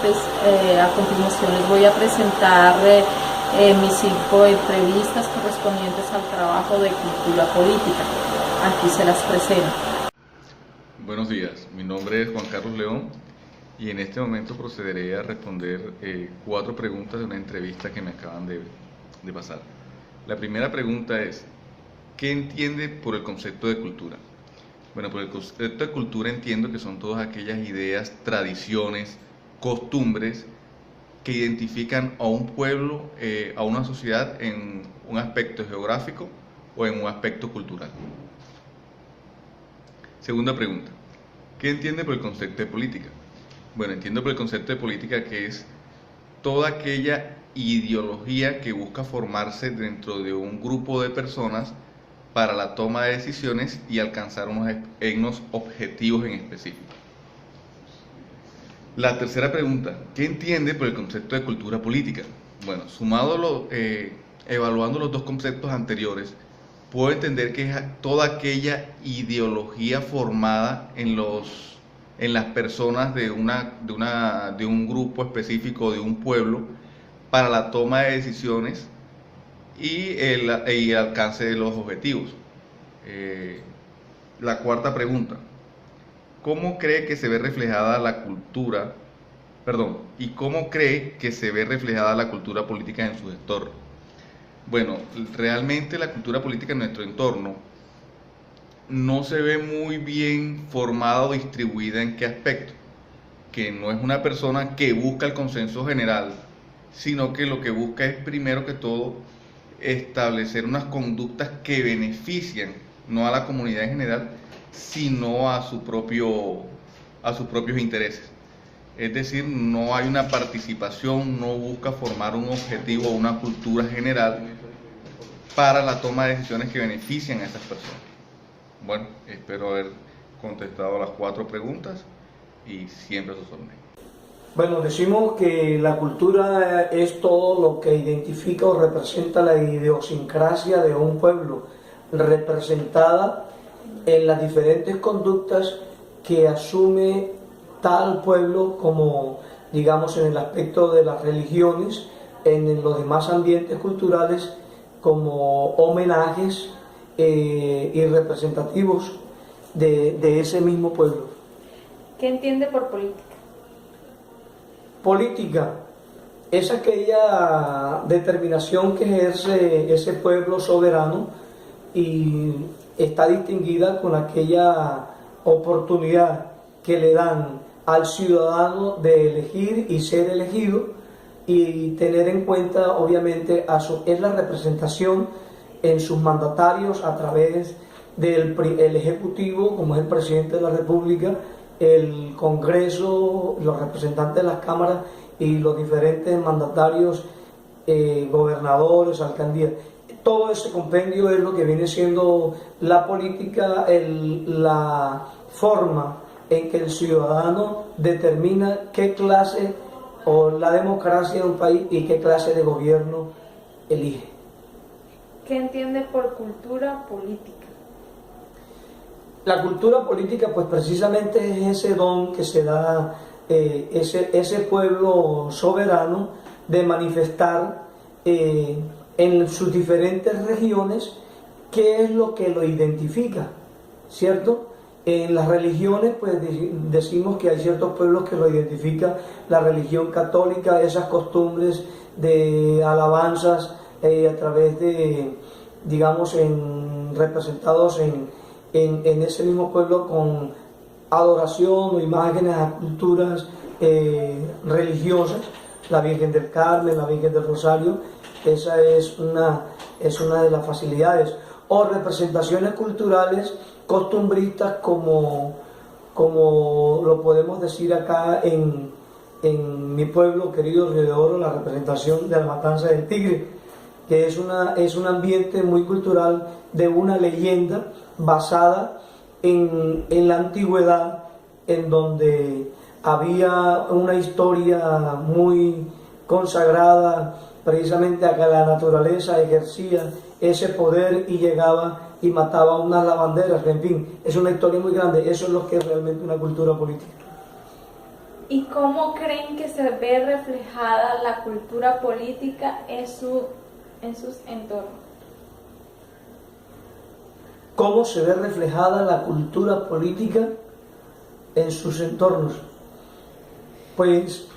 a continuación les voy a presentar mis 5 entrevistas correspondientes al trabajo de cultura política. Aquí se las presento. Buenos días, mi nombre es Juan Carlos León y en este momento procederé a responder 4 preguntas de una entrevista que me acaban de pasar. La primera pregunta es, ¿qué entiende por el concepto de cultura? Bueno, por el concepto de cultura entiendo que son todas aquellas ideas, tradiciones, costumbres que identifican a un pueblo, a una sociedad en un aspecto geográfico o en un aspecto cultural. Segunda pregunta, ¿qué entiende por el concepto de política? Bueno, entiendo por el concepto de política que es toda aquella ideología que busca formarse dentro de un grupo de personas para la toma de decisiones y alcanzar unos objetivos en específico. La tercera pregunta, ¿qué entiende por el concepto de cultura política? Bueno, evaluando los 2 conceptos anteriores, puedo entender que es toda aquella ideología formada en las personas de un grupo específico, de un pueblo, para la toma de decisiones y el alcance de los objetivos. La cuarta pregunta, ¿cómo cree que se ve reflejada la cultura, y cómo cree que se ve reflejada la cultura política en su entorno? Bueno, realmente la cultura política en nuestro entorno no se ve muy bien formada o distribuida. ¿En qué aspecto? Que no es una persona que busca el consenso general, sino que lo que busca es, primero que todo, establecer unas conductas que benefician no a la comunidad en general, sino a sus propios intereses. Es decir, no hay una participación, no busca formar un objetivo o una cultura general para la toma de decisiones que benefician a esas personas. Bueno, espero haber contestado las 4 preguntas y siempre a sus órdenes. Bueno, decimos que la cultura es todo lo que identifica o representa la idiosincrasia de un pueblo, representada en las diferentes conductas que asume tal pueblo, como digamos en el aspecto de las religiones, en los demás ambientes culturales como homenajes y representativos de ese mismo pueblo. ¿Qué entiende por política? Política es aquella determinación que ejerce ese pueblo soberano y está distinguida con aquella oportunidad que le dan al ciudadano de elegir y ser elegido y tener en cuenta, obviamente, es la representación en sus mandatarios a través del Ejecutivo, como es el Presidente de la República, el Congreso, los representantes de las cámaras y los diferentes mandatarios, gobernadores, alcaldías. Todo ese compendio es lo que viene siendo la política, la forma en que el ciudadano determina qué clase o la democracia de un país y qué clase de gobierno elige. ¿Qué entiende por cultura política? La cultura política, pues precisamente es ese don que se da ese pueblo soberano de manifestar en sus diferentes regiones qué es lo que lo identifica, ¿cierto? En las religiones, pues decimos que hay ciertos pueblos que lo identifica la religión católica, esas costumbres de alabanzas a través de, digamos, representados en ese mismo pueblo con adoración o imágenes a culturas religiosas, la Virgen del Carmen, la Virgen del Rosario. Esa es una de las facilidades, o representaciones culturales costumbristas como lo podemos decir acá en mi pueblo querido Río de Oro, la representación de la matanza del tigre, que es un ambiente muy cultural de una leyenda basada en la antigüedad, en donde había una historia muy consagrada precisamente a que la naturaleza ejercía ese poder y llegaba y mataba unas lavanderas. En fin, es una historia muy grande. Eso es lo que es realmente una cultura política. ¿Y cómo creen que se ve reflejada la cultura política en sus entornos? ¿Cómo se ve reflejada la cultura política en sus entornos? Pues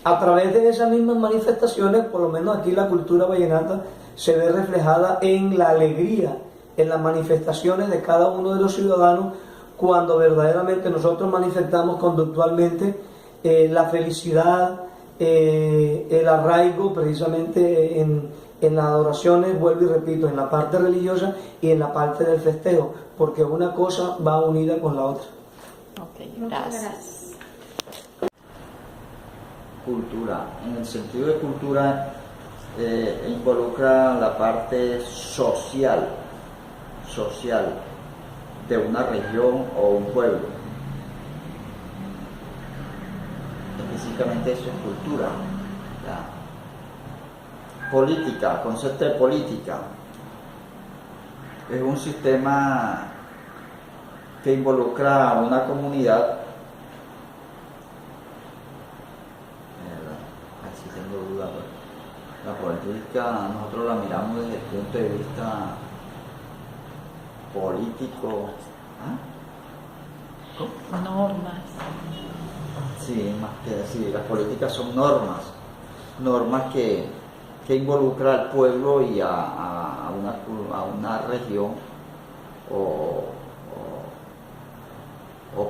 a través de esas mismas manifestaciones, por lo menos aquí la cultura vallenata se ve reflejada en la alegría, en las manifestaciones de cada uno de los ciudadanos, cuando verdaderamente nosotros manifestamos conductualmente la felicidad, el arraigo precisamente en las adoraciones, vuelvo y repito, en la parte religiosa y en la parte del festejo, porque una cosa va unida con la otra. Ok, gracias. Cultura. En el sentido de cultura involucra la parte social de una región o un pueblo. Específicamente eso es cultura. ¿Ya? Política, concepto de política. Es un sistema que involucra a una comunidad. Así tengo duda. La política nosotros la miramos desde el punto de vista político. ¿Ah? Normas. Sí, más que decir, las políticas son normas que involucran al pueblo y a una región o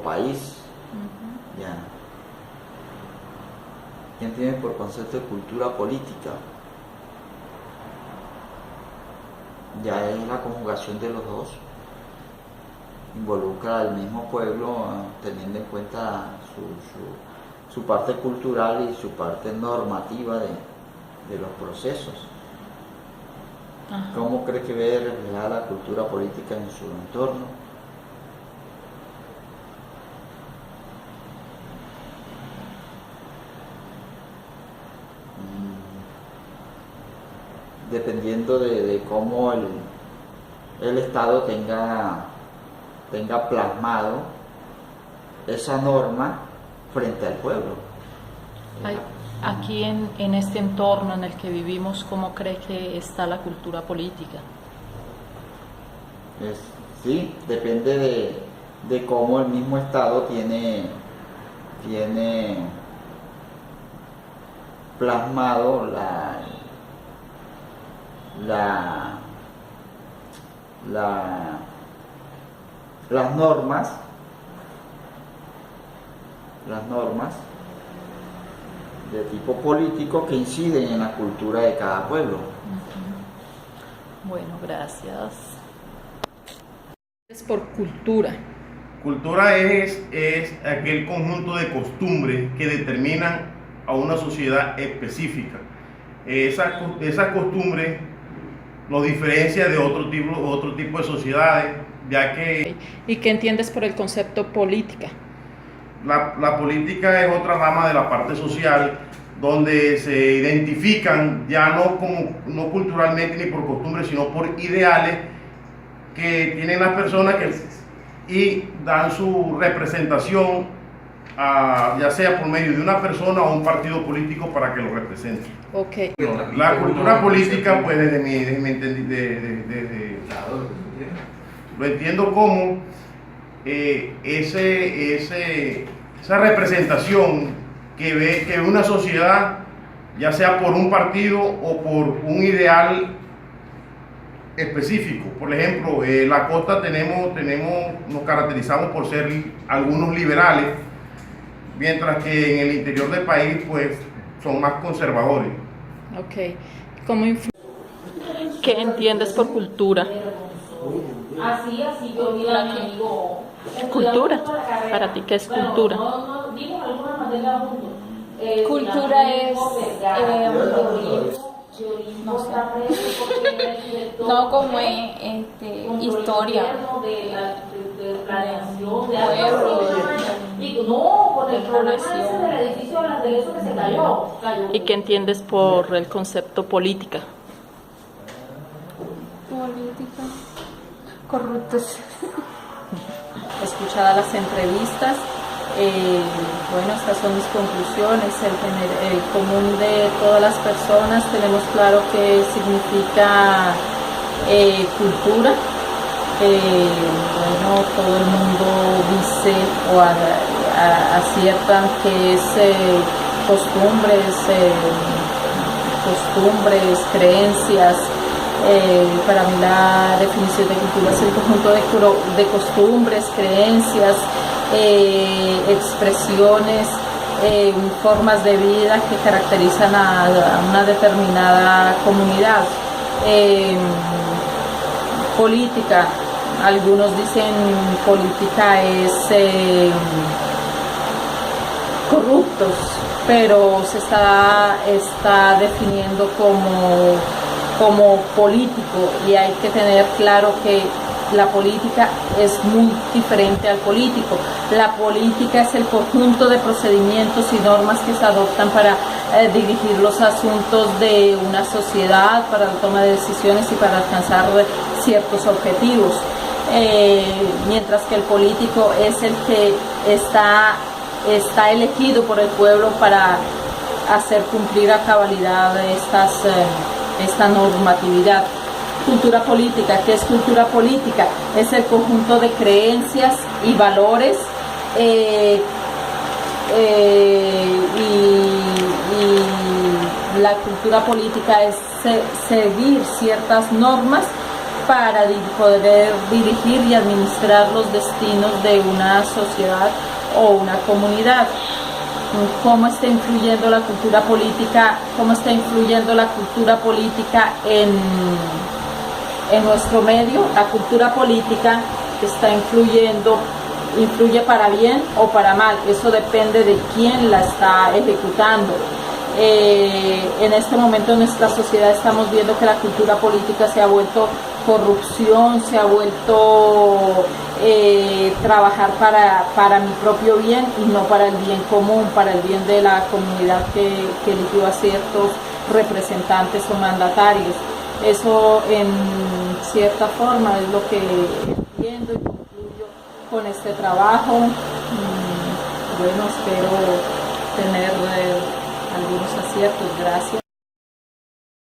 país. Uh-huh. Ya. ¿Qué entienden por concepto de cultura política? Ya es la conjugación de los dos. Involucra al mismo pueblo teniendo en cuenta su parte cultural y su parte normativa de los procesos. Ajá. ¿Cómo cree que ve reflejada la cultura política en su entorno? Dependiendo de cómo el Estado tenga plasmado esa norma frente al pueblo. Aquí en este entorno en el que vivimos, ¿cómo cree que está la cultura política? Sí, depende de cómo el mismo Estado tiene plasmado las normas de tipo político que inciden en la cultura de cada pueblo. Uh-huh. Bueno, gracias. Es por cultura. Cultura es aquel conjunto de costumbres que determinan a una sociedad específica. Esa costumbre nos diferencia de otro tipo de sociedades, ya que... ¿Y qué entiendes por el concepto política? La política es otra rama de la parte social, donde se identifican ya no culturalmente ni por costumbres, sino por ideales que tienen las personas y dan su representación ya sea por medio de una persona o un partido político para que lo represente. Okay. La cultura política, pues lo entiendo como esa representación que ve una sociedad, ya sea por un partido o por un ideal específico. Por ejemplo, la costa nos caracterizamos por ser algunos liberales, mientras que en el interior del país pues son más conservadores. Ok. ¿Qué entiendes por cultura? Así yo digo. Cultura. Para ti, ¿qué es cultura? Cultura es no sé, no como historia de pueblo, ¿Y qué entiendes por el concepto política? Política, corruptos. Escuchadas las entrevistas, Bueno, estas son mis conclusiones. El común de todas las personas tenemos claro qué significa cultura. Bueno, todo el mundo dice o aciertan que es costumbres, creencias. Para mí la definición de cultura es el conjunto de costumbres, creencias, expresiones, formas de vida que caracterizan a una determinada comunidad. Política, algunos dicen política es corruptos, pero se está definiendo como político, y hay que tener claro que la política es muy diferente al político. La política es el conjunto de procedimientos y normas que se adoptan para dirigir los asuntos de una sociedad, para la toma de decisiones y para alcanzar ciertos objetivos. Mientras que el político es el que está elegido por el pueblo para hacer cumplir a cabalidad esta normatividad. Cultura política. ¿Qué es cultura política? Es el conjunto de creencias y valores y la cultura política es seguir ciertas normas para poder dirigir y administrar los destinos de una sociedad o una comunidad. ¿Cómo está influyendo la cultura política? ¿Cómo está influyendo la cultura política en nuestro medio? La cultura política influye para bien o para mal. Eso depende de quién la está ejecutando. En este momento en nuestra sociedad estamos viendo que la cultura política se ha vuelto corrupción, se ha vuelto trabajar para mi propio bien y no para el bien común, para el bien de la comunidad que eligió a ciertos representantes o mandatarios. Eso en cierta forma es lo que entiendo y concluyo con este trabajo. Bueno, espero tener algunos aciertos. Gracias.